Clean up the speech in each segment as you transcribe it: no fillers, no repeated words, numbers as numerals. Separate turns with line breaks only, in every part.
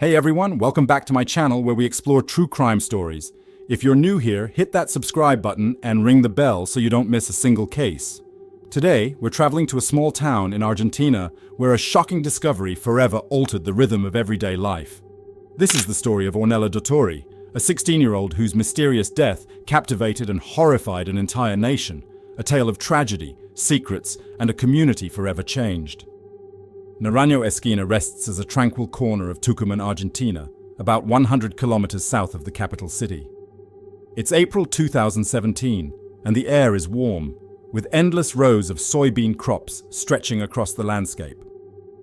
Hey everyone, welcome back to my channel where we explore true crime stories. If you're new here, hit that subscribe button and ring the bell so you don't miss a single case. Today, we're traveling to a small town in Argentina where a shocking discovery forever altered the rhythm of everyday life. This is the story of Ornella Dottori, a 16-year-old whose mysterious death captivated and horrified an entire nation, a tale of tragedy, secrets, and a community forever changed. Naranjo Esquina rests as a tranquil corner of Tucumán, Argentina, about 100 kilometers south of the capital city. It's April 2017, and the air is warm, with endless rows of soybean crops stretching across the landscape.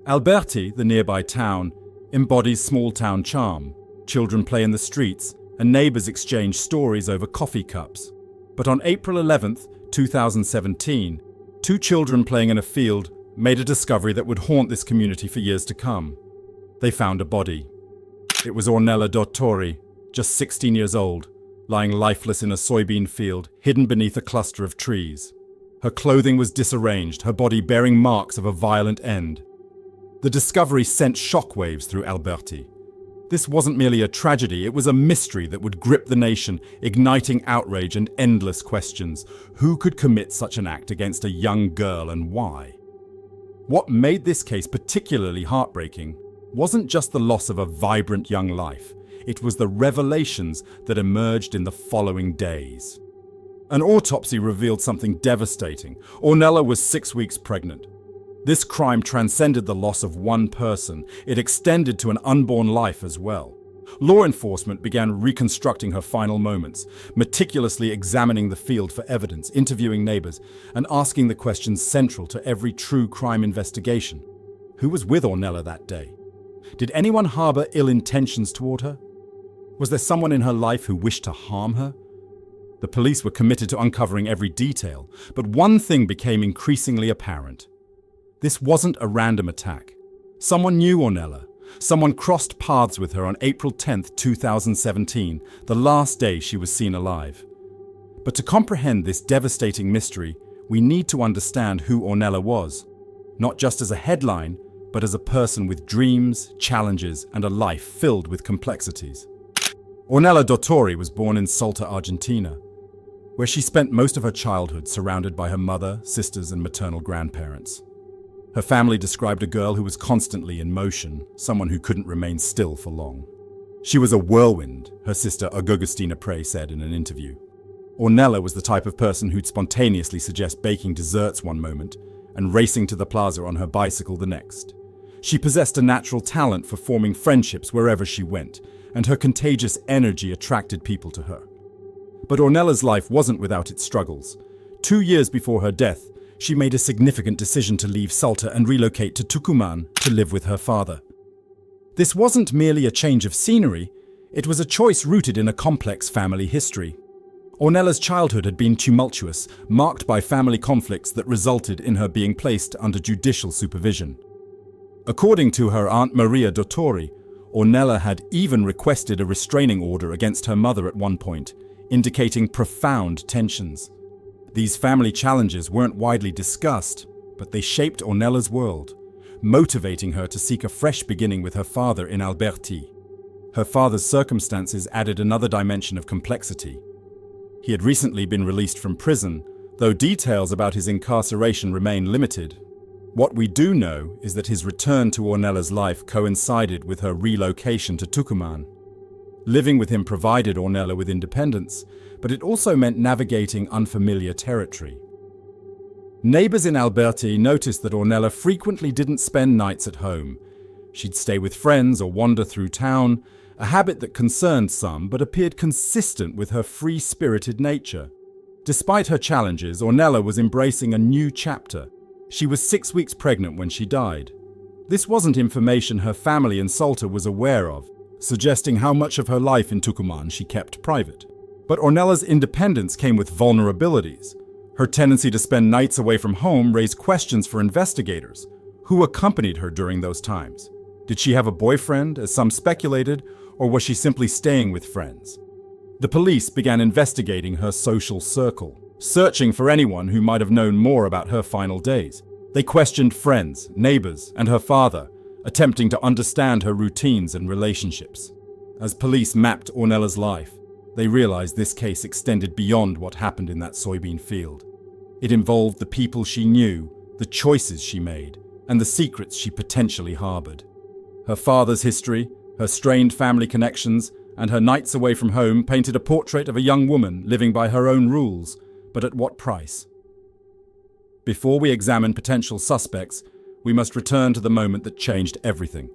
Albertie, the nearby town, embodies small-town charm. Children play in the streets, and neighbors exchange stories over coffee cups. But on April 11th, 2017, two children playing in a field made a discovery that would haunt this community for years to come. They found a body. It was Ornella Dottori, just 16 years old, lying lifeless in a soybean field, hidden beneath a cluster of trees. Her clothing was disarranged, her body bearing marks of a violent end. The discovery sent shockwaves through Albertie. This wasn't merely a tragedy, it was a mystery that would grip the nation, igniting outrage and endless questions. Who could commit such an act against a young girl, and why? What made this case particularly heartbreaking wasn't just the loss of a vibrant young life, it was the revelations that emerged in the following days. An autopsy revealed something devastating. Ornella was 6 weeks pregnant. This crime transcended the loss of one person. It extended to an unborn life as well. Law enforcement began reconstructing her final moments, meticulously examining the field for evidence, interviewing neighbors, and asking the questions central to every true crime investigation. Who was with Ornella that day? Did anyone harbor ill intentions toward her? Was there someone in her life who wished to harm her? The police were committed to uncovering every detail, but one thing became increasingly apparent. This wasn't a random attack. Someone knew Ornella. Someone crossed paths with her on April 10, 2017, the last day she was seen alive. But to comprehend this devastating mystery, we need to understand who Ornella was, not just as a headline, but as a person with dreams, challenges, and a life filled with complexities. Ornella Dottori was born in Salta, Argentina, where she spent most of her childhood surrounded by her mother, sisters, and maternal grandparents. Her family described a girl who was constantly in motion, someone who couldn't remain still for long. She was a whirlwind, her sister Agustina Prey said in an interview. Ornella was the type of person who'd spontaneously suggest baking desserts one moment and racing to the plaza on her bicycle the next. She possessed a natural talent for forming friendships wherever she went, and her contagious energy attracted people to her. But Ornella's life wasn't without its struggles. 2 years before her death, she made a significant decision to leave Salta and relocate to Tucumán to live with her father. This wasn't merely a change of scenery, it was a choice rooted in a complex family history. Ornella's childhood had been tumultuous, marked by family conflicts that resulted in her being placed under judicial supervision. According to her Aunt Maria Dottori, Ornella had even requested a restraining order against her mother at one point, indicating profound tensions. These family challenges weren't widely discussed, but they shaped Ornella's world, motivating her to seek a fresh beginning with her father in Albertie. Her father's circumstances added another dimension of complexity. He had recently been released from prison, though details about his incarceration remain limited. What we do know is that his return to Ornella's life coincided with her relocation to Tucumán. Living with him provided Ornella with independence, but it also meant navigating unfamiliar territory. Neighbors in Albertie noticed that Ornella frequently didn't spend nights at home. She'd stay with friends or wander through town, a habit that concerned some but appeared consistent with her free-spirited nature. Despite her challenges, Ornella was embracing a new chapter. She was 6 weeks pregnant when she died. This wasn't information her family in Salta was aware of, suggesting how much of her life in Tucumán she kept private. But Ornella's independence came with vulnerabilities. Her tendency to spend nights away from home raised questions for investigators. Who accompanied her during those times? Did she have a boyfriend, as some speculated, or was she simply staying with friends? The police began investigating her social circle, searching for anyone who might have known more about her final days. They questioned friends, neighbors, and her father, attempting to understand her routines and relationships. As police mapped Ornella's life, they realized this case extended beyond what happened in that soybean field. It involved the people she knew, the choices she made, and the secrets she potentially harbored. Her father's history, her strained family connections, and her nights away from home painted a portrait of a young woman living by her own rules, but at what price? Before we examine potential suspects, we must return to the moment that changed everything.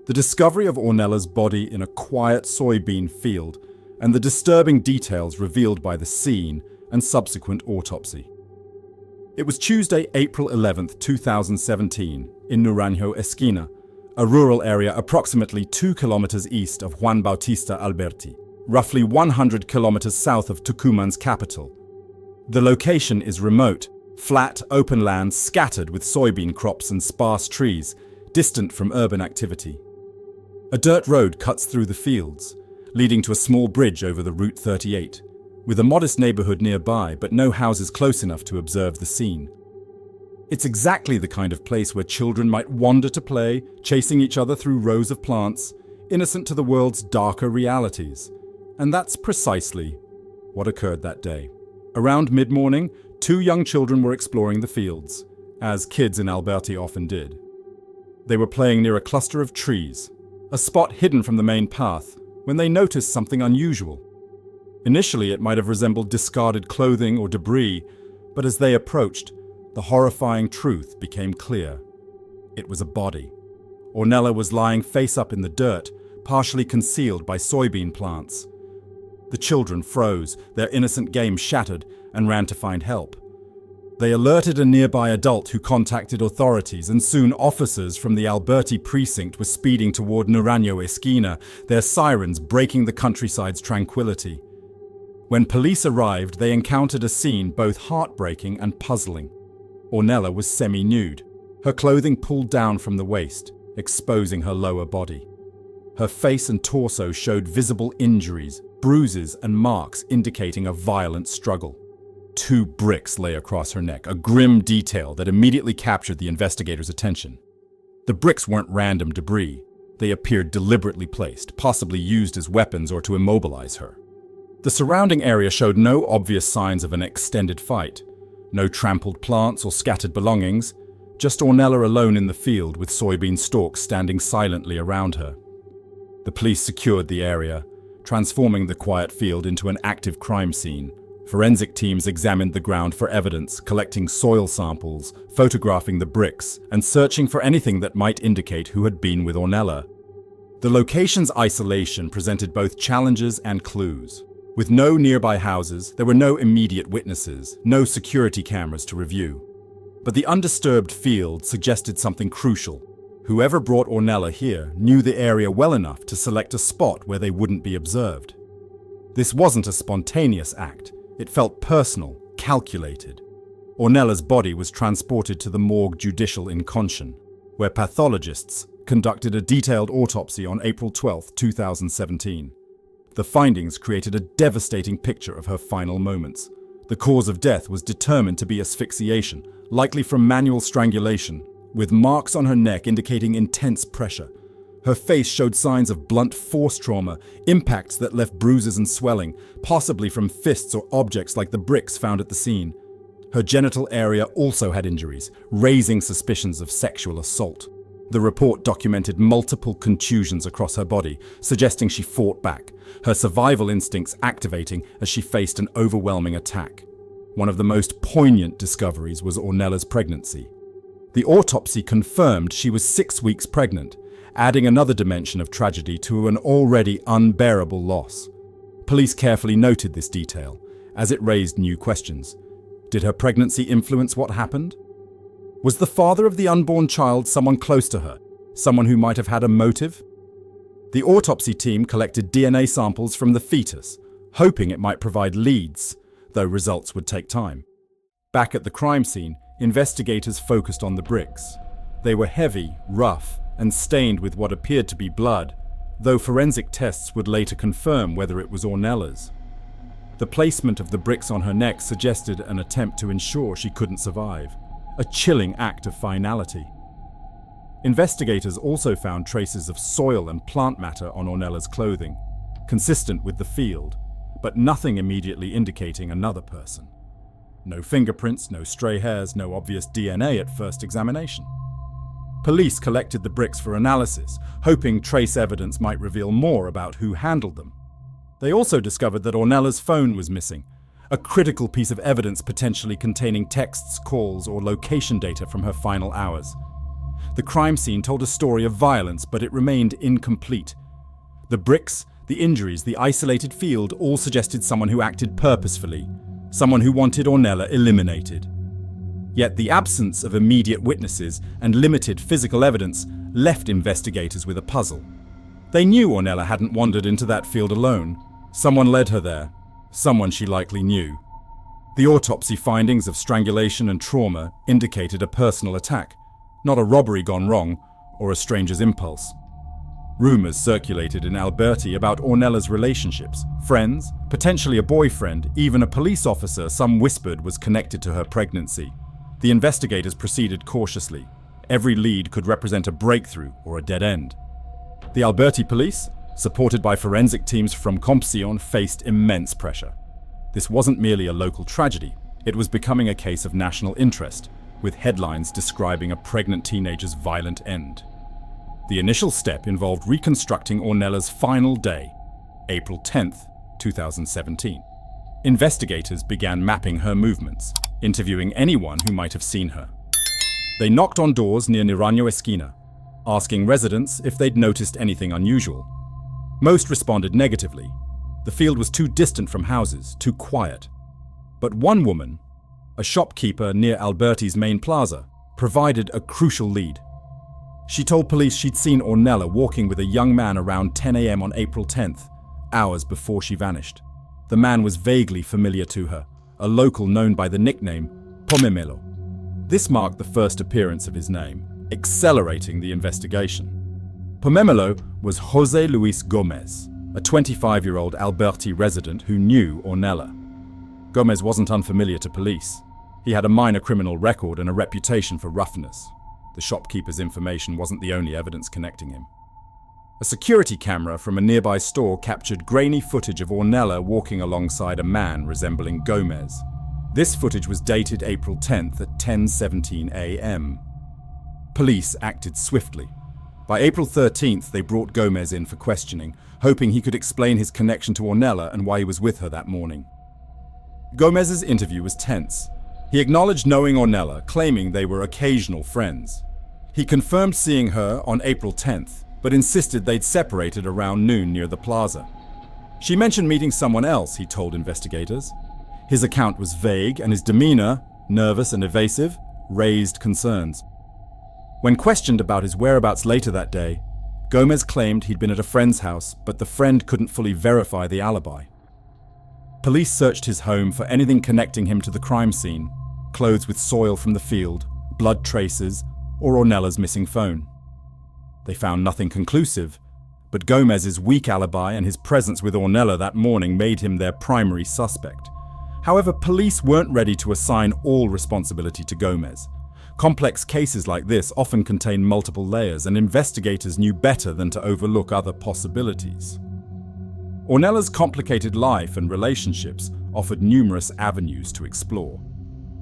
The discovery of Ornella's body in a quiet soybean field, and the disturbing details revealed by the scene and subsequent autopsy. It was Tuesday, April 11, 2017, in Naranjo Esquina, a rural area approximately 2 kilometers east of Juan Bautista Albertie, roughly 100 kilometers south of Tucuman's capital. The location is remote, flat, open land scattered with soybean crops and sparse trees, distant from urban activity. A dirt road cuts through the fields, leading to a small bridge over the Route 38, with a modest neighborhood nearby but no houses close enough to observe the scene. It's exactly the kind of place where children might wander to play, chasing each other through rows of plants, innocent to the world's darker realities. And that's precisely what occurred that day. Around mid-morning, 2 young children were exploring the fields, as kids in Albertie often did. They were playing near a cluster of trees, a spot hidden from the main path, when they noticed something unusual. Initially, it might have resembled discarded clothing or debris, but as they approached, the horrifying truth became clear. It was a body. Ornella was lying face up in the dirt, partially concealed by soybean plants. The children froze, their innocent game shattered, and ran to find help. They alerted a nearby adult who contacted authorities, and soon officers from the Albertie precinct were speeding toward Naranjo Esquina, their sirens breaking the countryside's tranquility. When police arrived, they encountered a scene both heartbreaking and puzzling. Ornella was semi-nude, her clothing pulled down from the waist, exposing her lower body. Her face and torso showed visible injuries, bruises and marks indicating a violent struggle. 2 bricks lay across her neck, a grim detail that immediately captured the investigators' attention. The bricks weren't random debris. They appeared deliberately placed, possibly used as weapons or to immobilize her. The surrounding area showed no obvious signs of an extended fight. No trampled plants or scattered belongings, just Ornella alone in the field with soybean stalks standing silently around her. The police secured the area, transforming the quiet field into an active crime scene. Forensic teams examined the ground for evidence, collecting soil samples, photographing the bricks, and searching for anything that might indicate who had been with Ornella. The location's isolation presented both challenges and clues. With no nearby houses, there were no immediate witnesses, no security cameras to review. But the undisturbed field suggested something crucial. Whoever brought Ornella here knew the area well enough to select a spot where they wouldn't be observed. This wasn't a spontaneous act. It felt personal, calculated. Ornella's body was transported to the morgue judicial inconscient, where pathologists conducted a detailed autopsy on April 12, 2017. The findings created a devastating picture of her final moments. The cause of death was determined to be asphyxiation, likely from manual strangulation, with marks on her neck indicating intense pressure. Her face showed signs of blunt force trauma, impacts that left bruises and swelling, possibly from fists or objects like the bricks found at the scene. Her genital area also had injuries, raising suspicions of sexual assault. The report documented multiple contusions across her body, suggesting she fought back, her survival instincts activating as she faced an overwhelming attack. One of the most poignant discoveries was Ornella's pregnancy. The autopsy confirmed she was 6 weeks pregnant, adding another dimension of tragedy to an already unbearable loss. Police carefully noted this detail, as it raised new questions. Did her pregnancy influence what happened? Was the father of the unborn child someone close to her, someone who might have had a motive? The autopsy team collected DNA samples from the fetus, hoping it might provide leads, though results would take time. Back at the crime scene, investigators focused on the bricks. They were heavy, rough, and stained with what appeared to be blood, though forensic tests would later confirm whether it was Ornella's. The placement of the bricks on her neck suggested an attempt to ensure she couldn't survive, a chilling act of finality. Investigators also found traces of soil and plant matter on Ornella's clothing, consistent with the field, but nothing immediately indicating another person. No fingerprints, no stray hairs, no obvious DNA at first examination. Police collected the bricks for analysis, hoping trace evidence might reveal more about who handled them. They also discovered that Ornella's phone was missing, a critical piece of evidence potentially containing texts, calls, or location data from her final hours. The crime scene told a story of violence, but it remained incomplete. The bricks, the injuries, the isolated field all suggested someone who acted purposefully, someone who wanted Ornella eliminated. Yet the absence of immediate witnesses and limited physical evidence left investigators with a puzzle. They knew Ornella hadn't wandered into that field alone. Someone led her there, someone she likely knew. The autopsy findings of strangulation and trauma indicated a personal attack, not a robbery gone wrong or a stranger's impulse. Rumors circulated in Albertie about Ornella's relationships, friends, potentially a boyfriend, even a police officer some whispered was connected to her pregnancy. The investigators proceeded cautiously. Every lead could represent a breakthrough or a dead end. The Albertie police, supported by forensic teams from Compsion, faced immense pressure. This wasn't merely a local tragedy, it was becoming a case of national interest, with headlines describing a pregnant teenager's violent end. The initial step involved reconstructing Ornella's final day, April 10th, 2017. Investigators began mapping her movements, interviewing anyone who might have seen her. They knocked on doors near Niraño Esquina, asking residents if they'd noticed anything unusual. Most responded negatively. The field was too distant from houses, too quiet. But one woman, a shopkeeper near Albertie's main plaza, provided a crucial lead. She told police she'd seen Ornella walking with a young man around 10 a.m. on April 10th, hours before she vanished. The man was vaguely familiar to her, a local known by the nickname Pomemelo. This marked the first appearance of his name, accelerating the investigation. Pomemelo was José Luis Gómez, a 25-year-old Albertie resident who knew Ornella. Gómez wasn't unfamiliar to police. He had a minor criminal record and a reputation for roughness. The shopkeeper's information wasn't the only evidence connecting him. A security camera from a nearby store captured grainy footage of Ornella walking alongside a man resembling Gómez. This footage was dated April 10th at 10:17 a.m. Police acted swiftly. By April 13th, they brought Gómez in for questioning, hoping he could explain his connection to Ornella and why he was with her that morning. Gómez's interview was tense. He acknowledged knowing Ornella, claiming they were occasional friends. He confirmed seeing her on April 10th, but insisted they'd separated around noon near the plaza. She mentioned meeting someone else, he told investigators. His account was vague, and his demeanor, nervous and evasive, raised concerns. When questioned about his whereabouts later that day, Gómez claimed he'd been at a friend's house, but the friend couldn't fully verify the alibi. Police searched his home for anything connecting him to the crime scene, clothes with soil from the field, blood traces, or Ornella's missing phone. They found nothing conclusive, but Gómez's weak alibi and his presence with Ornella that morning made him their primary suspect. However, police weren't ready to assign all responsibility to Gómez. Complex cases like this often contain multiple layers, and investigators knew better than to overlook other possibilities. Ornella's complicated life and relationships offered numerous avenues to explore.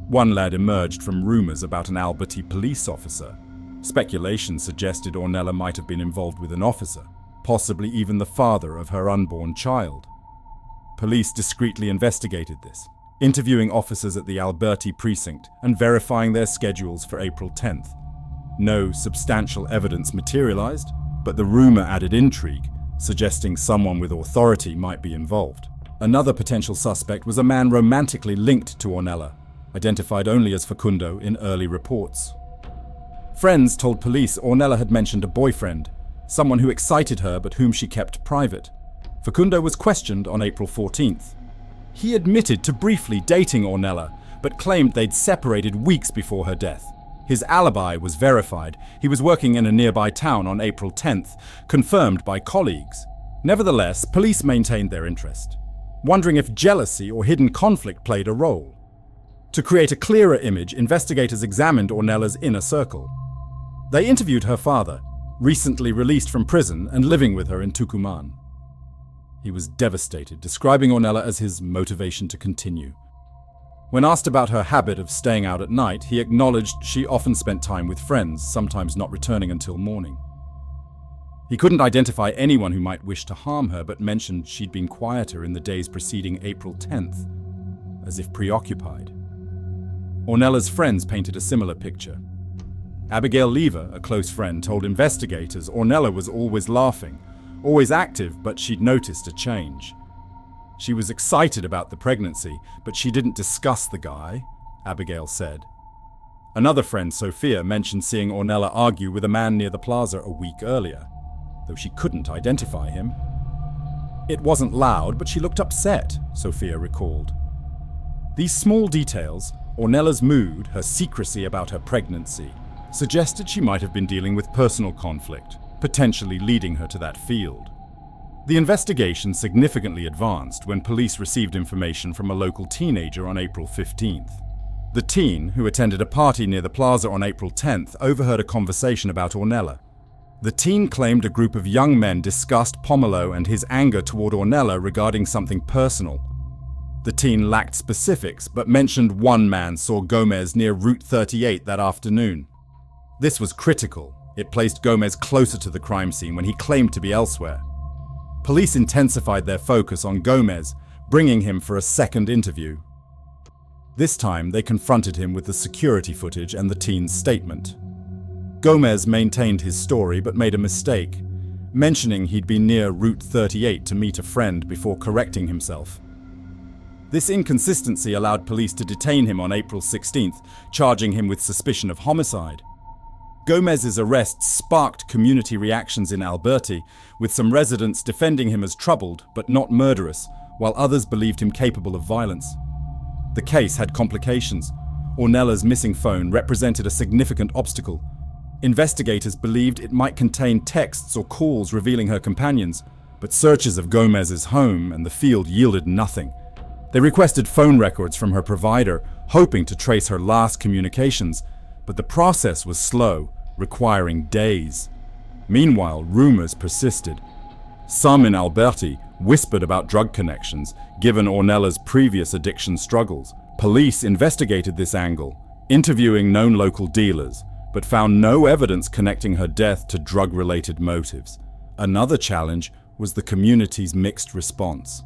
One led emerged from rumors about an Albertie police officer. Speculation suggested Ornella might have been involved with an officer, possibly even the father of her unborn child. Police discreetly investigated this, interviewing officers at the Albertie precinct and verifying their schedules for April 10th. No substantial evidence materialized, but the rumor added intrigue, suggesting someone with authority might be involved. Another potential suspect was a man romantically linked to Ornella, identified only as Facundo in early reports. Friends told police Ornella had mentioned a boyfriend, someone who excited her but whom she kept private. Facundo was questioned on April 14th. He admitted to briefly dating Ornella, but claimed they'd separated weeks before her death. His alibi was verified. He was working in a nearby town on April 10th, confirmed by colleagues. Nevertheless, police maintained their interest, wondering if jealousy or hidden conflict played a role. To create a clearer image, investigators examined Ornella's inner circle. They interviewed her father, recently released from prison and living with her in Tucumán. He was devastated, describing Ornella as his motivation to continue. When asked about her habit of staying out at night, he acknowledged she often spent time with friends, sometimes not returning until morning. He couldn't identify anyone who might wish to harm her, but mentioned she'd been quieter in the days preceding April 10th, as if preoccupied. Ornella's friends painted a similar picture. Abigail Lever, a close friend, told investigators Ornella was always laughing, always active, but she'd noticed a change. She was excited about the pregnancy, but she didn't discuss the guy, Abigail said. Another friend, Sophia, mentioned seeing Ornella argue with a man near the plaza a week earlier, though she couldn't identify him. It wasn't loud, but she looked upset, Sophia recalled. These small details, Ornella's mood, her secrecy about her pregnancy, suggested she might have been dealing with personal conflict, potentially leading her to that field. The investigation significantly advanced when police received information from a local teenager on April 15th. The teen, who attended a party near the plaza on April 10th, overheard a conversation about Ornella. The teen claimed a group of young men discussed Pomelo and his anger toward Ornella regarding something personal. The teen lacked specifics, but mentioned one man saw Gomez near Route 38 that afternoon. This was critical. It placed Gomez closer to the crime scene when he claimed to be elsewhere. Police intensified their focus on Gomez, bringing him for a second interview. This time, they confronted him with the security footage and the teen's statement. Gomez maintained his story but made a mistake, mentioning he'd been near Route 38 to meet a friend before correcting himself. This inconsistency allowed police to detain him on April 16th, charging him with suspicion of homicide. Gomez's arrest sparked community reactions in Albertie, with some residents defending him as troubled but not murderous, while others believed him capable of violence. The case had complications. Ornella's missing phone represented a significant obstacle. Investigators believed it might contain texts or calls revealing her companions, but searches of Gomez's home and the field yielded nothing. They requested phone records from her provider, hoping to trace her last communications, but the process was slow, requiring days. Meanwhile, rumors persisted. Some in Albertie whispered about drug connections, given Ornella's previous addiction struggles. Police investigated this angle, interviewing known local dealers, but found no evidence connecting her death to drug-related motives. Another challenge was the community's mixed response.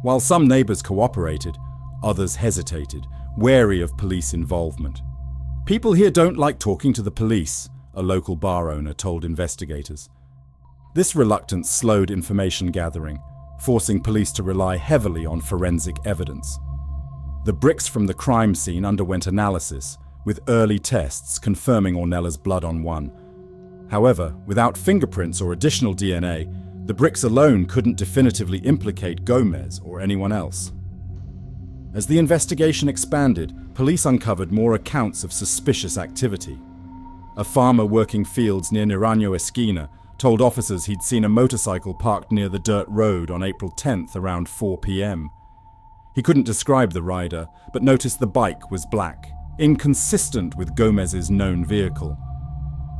While some neighbors cooperated, others hesitated, wary of police involvement. "People here don't like talking to the police," a local bar owner told investigators. This reluctance slowed information gathering, forcing police to rely heavily on forensic evidence. The bricks from the crime scene underwent analysis, with early tests confirming Ornella's blood on one. However, without fingerprints or additional DNA, the bricks alone couldn't definitively implicate Gomez or anyone else. As the investigation expanded, police uncovered more accounts of suspicious activity. A farmer working fields near Naranjo Esquina told officers he'd seen a motorcycle parked near the dirt road on April 10th around 4 p.m. He couldn't describe the rider, but noticed the bike was black, inconsistent with Gomez's known vehicle.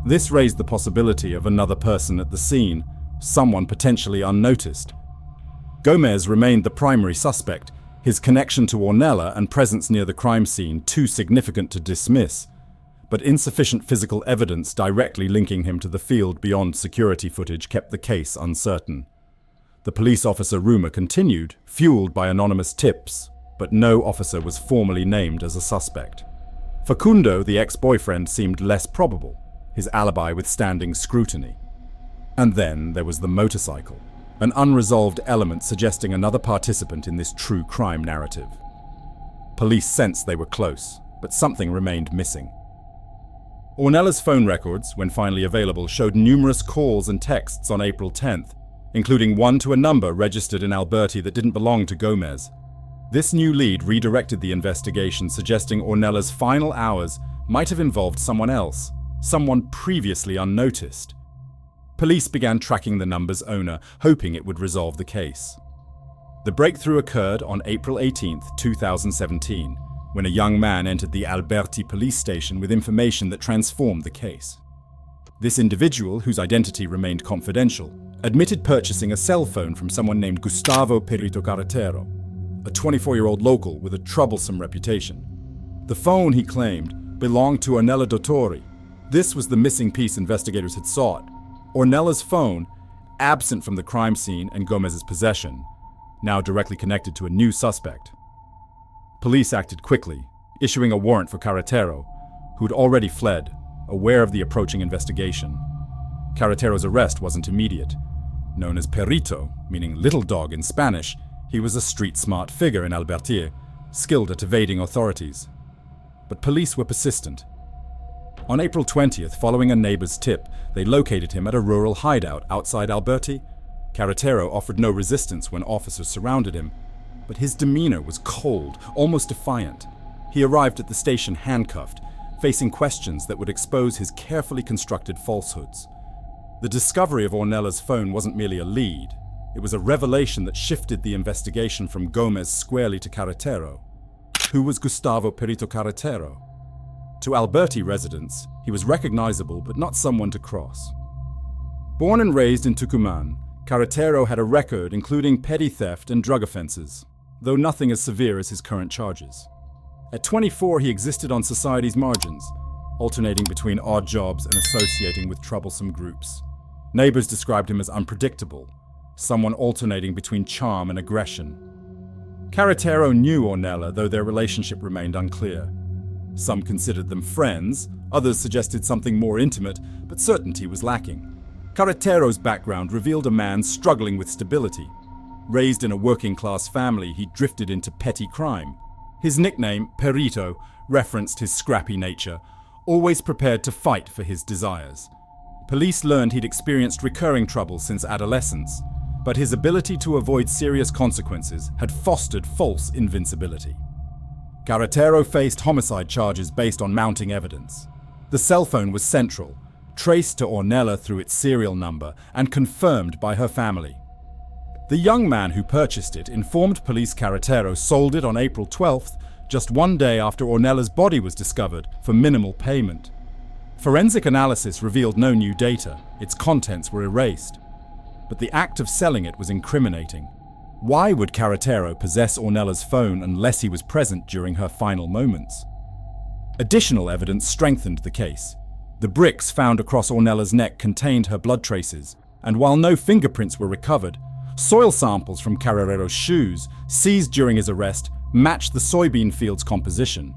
This raised the possibility of another person at the scene, someone potentially unnoticed. Gomez remained the primary suspect, his connection to Ornella and presence near the crime scene too significant to dismiss, but insufficient physical evidence directly linking him to the field beyond security footage kept the case uncertain. The police officer rumor continued, fueled by anonymous tips, but no officer was formally named as a suspect. Facundo, the ex-boyfriend, seemed less probable, his alibi withstanding scrutiny. And then there was the motorcycle, an unresolved element suggesting another participant in this true crime narrative. Police sensed they were close, but something remained missing. Ornella's phone records, when finally available, showed numerous calls and texts on April 10th, including one to a number registered in Albertie that didn't belong to Gomez. This new lead redirected the investigation, suggesting Ornella's final hours might have involved someone else, someone previously unnoticed. Police began tracking the number's owner, hoping it would resolve the case. The breakthrough occurred on April 18, 2017, when a young man entered the Albertie police station with information that transformed the case. This individual, whose identity remained confidential, admitted purchasing a cell phone from someone named Gustavo Perito Carretero, a 24-year-old local with a troublesome reputation. The phone, he claimed, belonged to Ornella Dottori. This was the missing piece investigators had sought. Ornella's phone, absent from the crime scene and Gomez's possession, now directly connected to a new suspect. Police acted quickly, issuing a warrant for Carretero, who had already fled, aware of the approaching investigation. Carretero's arrest wasn't immediate. Known as Perito, meaning little dog in Spanish, he was a street-smart figure in Albertie, skilled at evading authorities. But police were persistent. On April 20th, following a neighbor's tip, they located him at a rural hideout outside Albertie. Carretero offered no resistance when officers surrounded him, but his demeanor was cold, almost defiant. He arrived at the station handcuffed, facing questions that would expose his carefully constructed falsehoods. The discovery of Ornella's phone wasn't merely a lead. It was a revelation that shifted the investigation from Gomez squarely to Carretero. Who was Gustavo Perito Carretero? To Albertie residents, he was recognizable but not someone to cross. Born and raised in Tucumán, Carretero had a record including petty theft and drug offenses, though nothing as severe as his current charges. At 24, he existed on society's margins, alternating between odd jobs and associating with troublesome groups. Neighbors described him as unpredictable, someone alternating between charm and aggression. Carretero knew Ornella, though their relationship remained unclear. Some considered them friends, others suggested something more intimate, but certainty was lacking. Carretero's background revealed a man struggling with stability. Raised in a working-class family, he drifted into petty crime. His nickname, Perito, referenced his scrappy nature, always prepared to fight for his desires. Police learned he'd experienced recurring trouble since adolescence, but his ability to avoid serious consequences had fostered false invincibility. Carretero faced homicide charges based on mounting evidence. The cell phone was central, traced to Ornella through its serial number and confirmed by her family. The young man who purchased it informed police Carretero sold it on April 12th, just one day after Ornella's body was discovered, for minimal payment. Forensic analysis revealed no new data. Its contents were erased. But the act of selling it was incriminating. Why would Carretero possess Ornella's phone unless he was present during her final moments? Additional evidence strengthened the case. The bricks found across Ornella's neck contained her blood traces, and while no fingerprints were recovered, soil samples from Carretero's shoes, seized during his arrest, matched the soybean field's composition.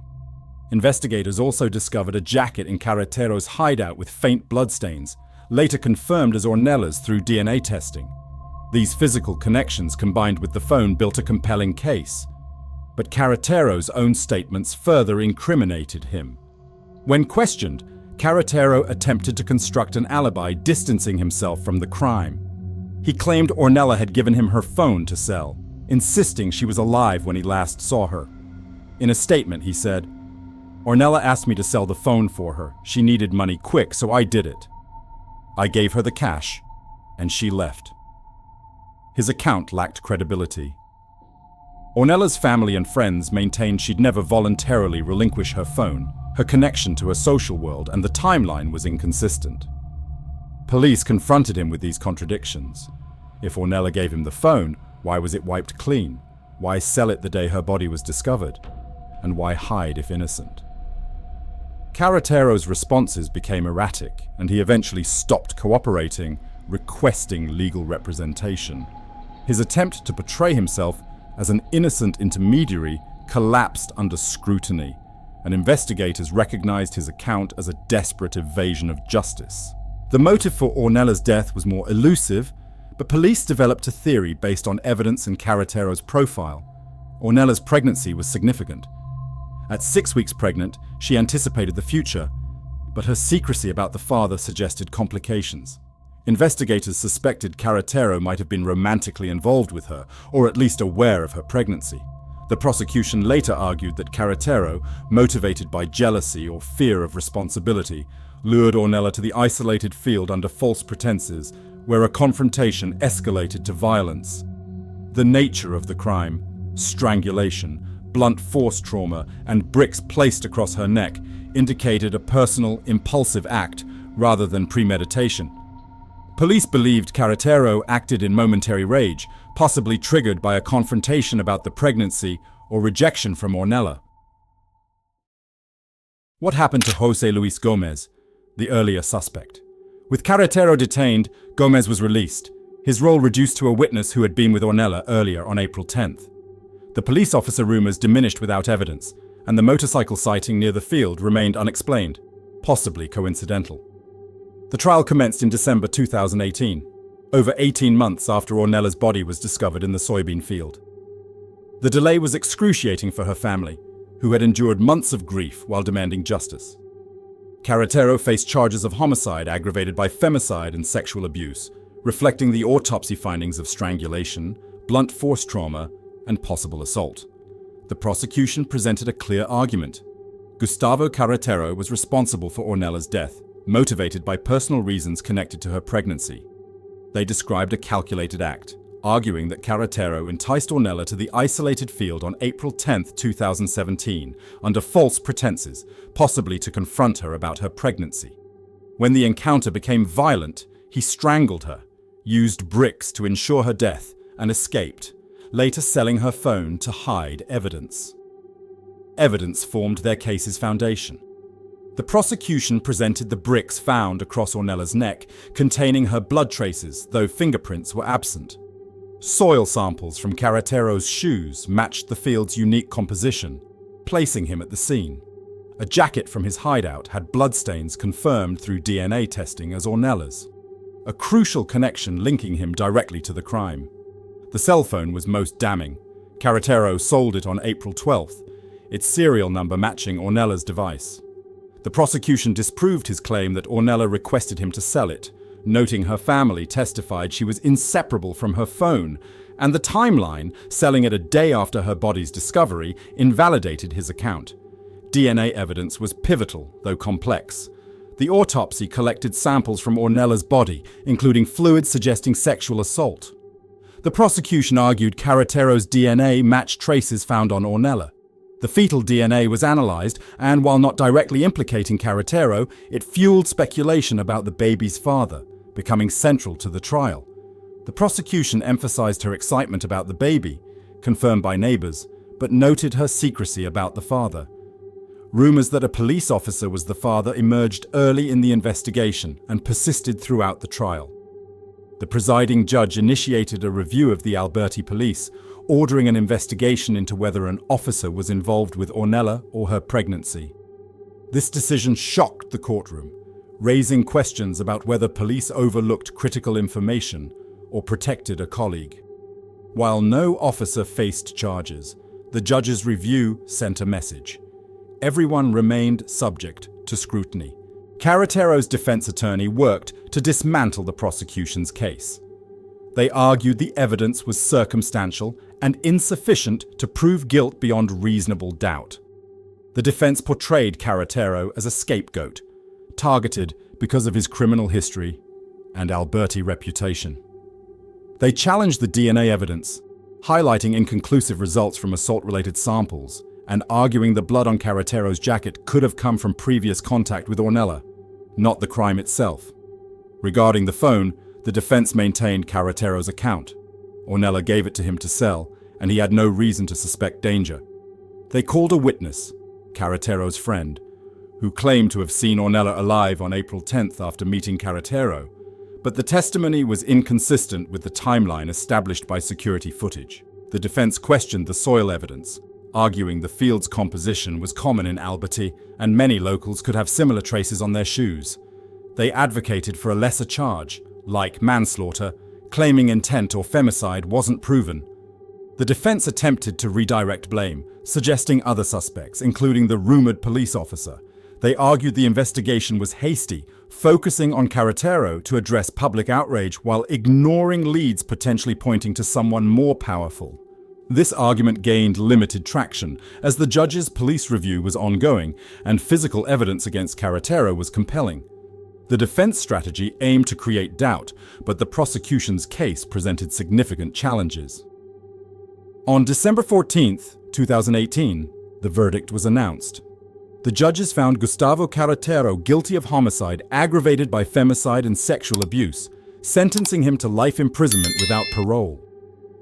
Investigators also discovered a jacket in Carretero's hideout with faint bloodstains, later confirmed as Ornella's through DNA testing. These physical connections combined with the phone built a compelling case. But Carretero's own statements further incriminated him. When questioned, Carretero attempted to construct an alibi, distancing himself from the crime. He claimed Ornella had given him her phone to sell, insisting she was alive when he last saw her. In a statement, he said, "Ornella asked me to sell the phone for her. She needed money quick, so I did it. I gave her the cash, and she left." His account lacked credibility. Ornella's family and friends maintained she'd never voluntarily relinquish her phone. Her connection to her social world and the timeline was inconsistent. Police confronted him with these contradictions. If Ornella gave him the phone, why was it wiped clean? Why sell it the day her body was discovered? And why hide if innocent? Carretero's responses became erratic, and he eventually stopped cooperating, requesting legal representation. His attempt to portray himself as an innocent intermediary collapsed under scrutiny, and investigators recognized his account as a desperate evasion of justice. The motive for Ornella's death was more elusive, but police developed a theory based on evidence in Carretero's profile. Ornella's pregnancy was significant. At 6 weeks pregnant, she anticipated the future, but her secrecy about the father suggested complications. Investigators suspected Carretero might have been romantically involved with her, or at least aware of her pregnancy. The prosecution later argued that Carretero, motivated by jealousy or fear of responsibility, lured Ornella to the isolated field under false pretenses, where a confrontation escalated to violence. The nature of the crime, strangulation, blunt force trauma, and bricks placed across her neck, indicated a personal, impulsive act rather than premeditation. Police believed Carretero acted in momentary rage, possibly triggered by a confrontation about the pregnancy or rejection from Ornella. What happened to José Luis Gómez, the earlier suspect? With Carretero detained, Gómez was released, his role reduced to a witness who had been with Ornella earlier on April 10th. The police officer rumors diminished without evidence, and the motorcycle sighting near the field remained unexplained, possibly coincidental. The trial commenced in December 2018, over 18 months after Ornella's body was discovered in the soybean field. The delay was excruciating for her family, who had endured months of grief while demanding justice. Carretero faced charges of homicide aggravated by femicide and sexual abuse, reflecting the autopsy findings of strangulation, blunt force trauma, and possible assault. The prosecution presented a clear argument. Gustavo Carretero was responsible for Ornella's death, motivated by personal reasons connected to her pregnancy. They described a calculated act, arguing that Carretero enticed Ornella to the isolated field on April 10, 2017, under false pretenses, possibly to confront her about her pregnancy. When the encounter became violent, he strangled her, used bricks to ensure her death, and escaped, later selling her phone to hide evidence. Evidence formed their case's foundation. The prosecution presented the bricks found across Ornella's neck, containing her blood traces, though fingerprints were absent. Soil samples from Carretero's shoes matched the field's unique composition, placing him at the scene. A jacket from his hideout had bloodstains confirmed through DNA testing as Ornella's, a crucial connection linking him directly to the crime. The cell phone was most damning. Carretero sold it on April 12th, its serial number matching Ornella's device. The prosecution disproved his claim that Ornella requested him to sell it, noting her family testified she was inseparable from her phone, and the timeline, selling it a day after her body's discovery, invalidated his account. DNA evidence was pivotal, though complex. The autopsy collected samples from Ornella's body, including fluids suggesting sexual assault. The prosecution argued Carretero's DNA matched traces found on Ornella. The fetal DNA was analyzed, and while not directly implicating Carretero, it fueled speculation about the baby's father, becoming central to the trial. The prosecution emphasized her excitement about the baby, confirmed by neighbors, but noted her secrecy about the father. Rumors that a police officer was the father emerged early in the investigation and persisted throughout the trial. The presiding judge initiated a review of the Albertie police, ordering an investigation into whether an officer was involved with Ornella or her pregnancy. This decision shocked the courtroom, raising questions about whether police overlooked critical information or protected a colleague. While no officer faced charges, the judge's review sent a message. Everyone remained subject to scrutiny. Carretero's defense attorney worked to dismantle the prosecution's case. They argued the evidence was circumstantial and insufficient to prove guilt beyond reasonable doubt. The defense portrayed Carretero as a scapegoat, targeted because of his criminal history and Albertie reputation. They challenged the DNA evidence, highlighting inconclusive results from assault-related samples and arguing the blood on Carretero's jacket could have come from previous contact with Ornella, not the crime itself. Regarding the phone, the defense maintained Carretero's account. Ornella gave it to him to sell, and he had no reason to suspect danger. They called a witness, Carretero's friend, who claimed to have seen Ornella alive on April 10th after meeting Carretero, but the testimony was inconsistent with the timeline established by security footage. The defense questioned the soil evidence, arguing the field's composition was common in Albertie and many locals could have similar traces on their shoes. They advocated for a lesser charge, like manslaughter, claiming intent or femicide wasn't proven. The defense attempted to redirect blame, suggesting other suspects, including the rumored police officer. They argued the investigation was hasty, focusing on Carretero to address public outrage while ignoring leads potentially pointing to someone more powerful. This argument gained limited traction, as the judge's police review was ongoing and physical evidence against Carretero was compelling. The defense strategy aimed to create doubt, but the prosecution's case presented significant challenges. On December 14, 2018, the verdict was announced. The judges found Gustavo Carretero guilty of homicide aggravated by femicide and sexual abuse, sentencing him to life imprisonment without parole.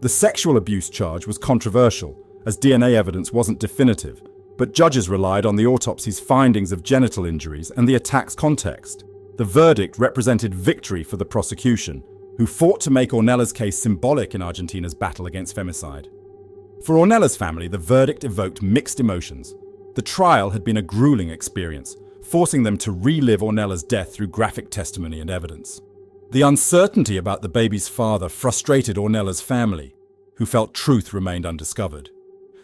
The sexual abuse charge was controversial, as DNA evidence wasn't definitive, but judges relied on the autopsy's findings of genital injuries and the attack's context. The verdict represented victory for the prosecution, who fought to make Ornella's case symbolic in Argentina's battle against femicide. For Ornella's family, the verdict evoked mixed emotions. The trial had been a grueling experience, forcing them to relive Ornella's death through graphic testimony and evidence. The uncertainty about the baby's father frustrated Ornella's family, who felt truth remained undiscovered.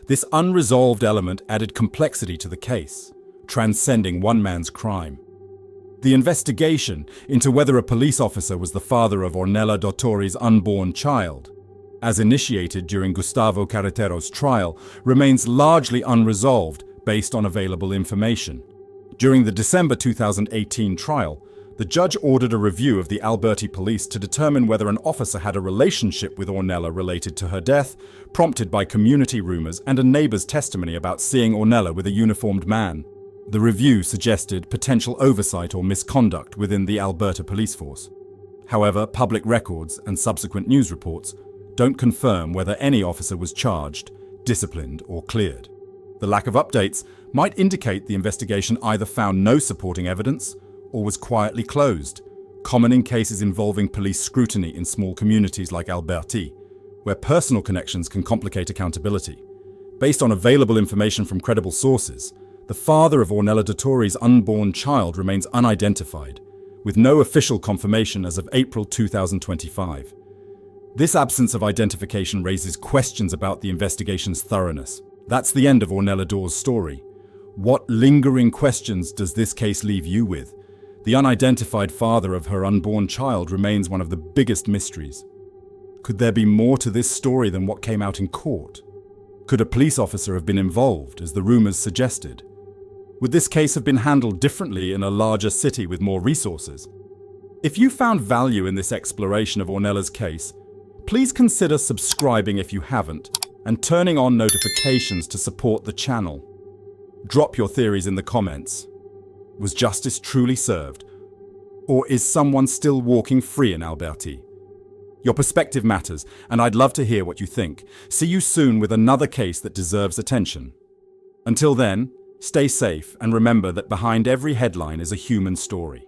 This unresolved element added complexity to the case, transcending one man's crime. The investigation into whether a police officer was the father of Ornella Dottori's unborn child, as initiated during Gustavo Carretero's trial, remains largely unresolved based on available information. During the December 2018 trial, the judge ordered a review of the Albertie police to determine whether an officer had a relationship with Ornella related to her death, prompted by community rumors and a neighbor's testimony about seeing Ornella with a uniformed man. The review suggested potential oversight or misconduct within the Alberta police force. However, public records and subsequent news reports don't confirm whether any officer was charged, disciplined, or cleared. The lack of updates might indicate the investigation either found no supporting evidence or was quietly closed, common in cases involving police scrutiny in small communities like Albertie, where personal connections can complicate accountability. Based on available information from credible sources, the father of Ornella Dottori's unborn child remains unidentified, with no official confirmation as of April 2025. This absence of identification raises questions about the investigation's thoroughness. That's the end of Ornella Dottori's story. What lingering questions does this case leave you with? The unidentified father of her unborn child remains one of the biggest mysteries. Could there be more to this story than what came out in court? Could a police officer have been involved, as the rumors suggested? Would this case have been handled differently in a larger city with more resources? If you found value in this exploration of Ornella's case, please consider subscribing if you haven't, and turning on notifications to support the channel. Drop your theories in the comments. Was justice truly served? Or is someone still walking free in Albertie? Your perspective matters, and I'd love to hear what you think. See you soon with another case that deserves attention. Until then, stay safe and remember that behind every headline is a human story.